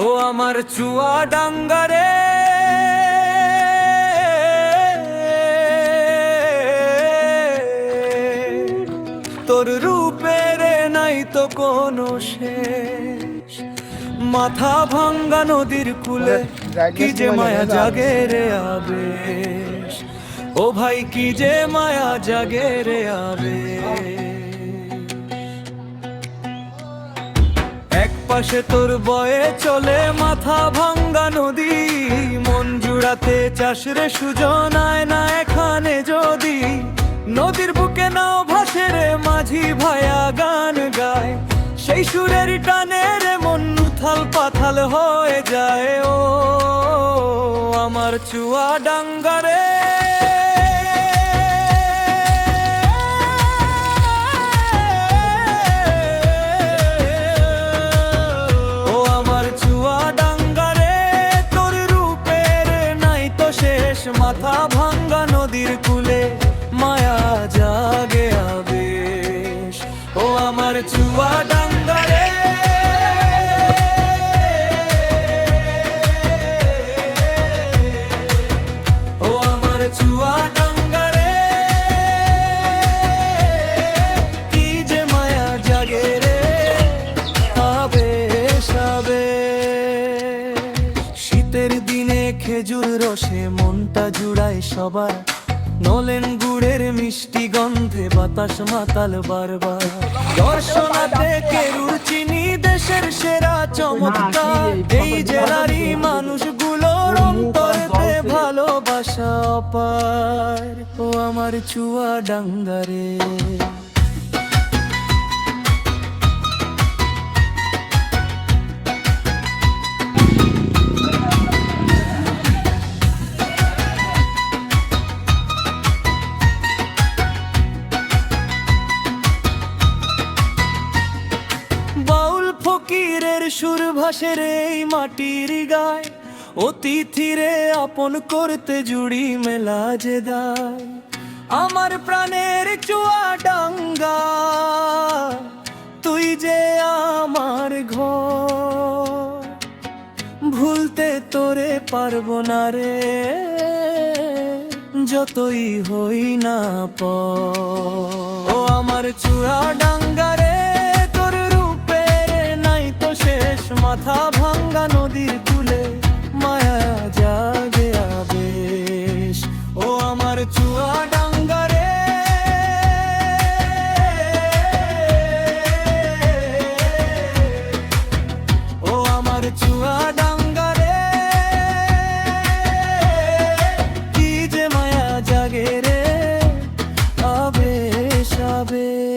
ও আমার চুয়া ডাঙ্গারে তোর রূপের নাই তো কোনো শেষ। মাথা ভাঙ্গা নদীর কূলে কি যে মায়া জাগে রে আবেশ। ও ভাই কি যে মায়া জাগে রে আবেশ। এক পাশে তোর বয়ে চলে মাথা ভাঙ্গা নদী, মন জুড়াতে চাষ রে সুজন আয় না এখানে যদি। নদীর বুকে নাও ভাসে রে মাঝি ভায়া গান গায়, সেই সুরের টানে রে মন উথাল পাথাল হয়ে যায়। ও আমার চুয়া ডাঙ্গারে মাথা ভাঙ্গা নদীর কূলে মায়া জাগে আবেশ। ও আমার চুয়া ডাঙ্গারে ও আমার চুয়া ডাঙ্গারে কি যে মায়া জাগে রে আবেশ আবেশ। শীতের দিনে খেজুর রসে মনটা জুড়ায় সবার, নলেন গুড়ের মিষ্টি গন্ধে বাতাস মাতাল বারবার। দর্শনাতে কেরুর চিনি দেশের সেরা চমৎকার, এই জেলারই মানুষগুলোর অন্তরেতে ভালোবাসা অপার। ও আমার চুয়া ডাঙ্গারে ফকিরের সুর ভাসের এই মাটির গায়, অতিথিরে আপন করতে জুড়ি মেলা যে দায়। আমার প্রাণের চুয়া ডাঙ্গা তুই যে আমার ঘর, ভুলতে তোরে পারবো না রে যতই হই না পর। ও আমার চুয়া ডাঙ্গারে মাথা ভাঙ্গা নদীর কূলে মায়া জাগে আবেশ। ও আমার চুয়া ডাঙ্গারে ও আমার চুয়া ডাঙ্গারে কি যে মায়া জাগে রে আবেশ আবেশ।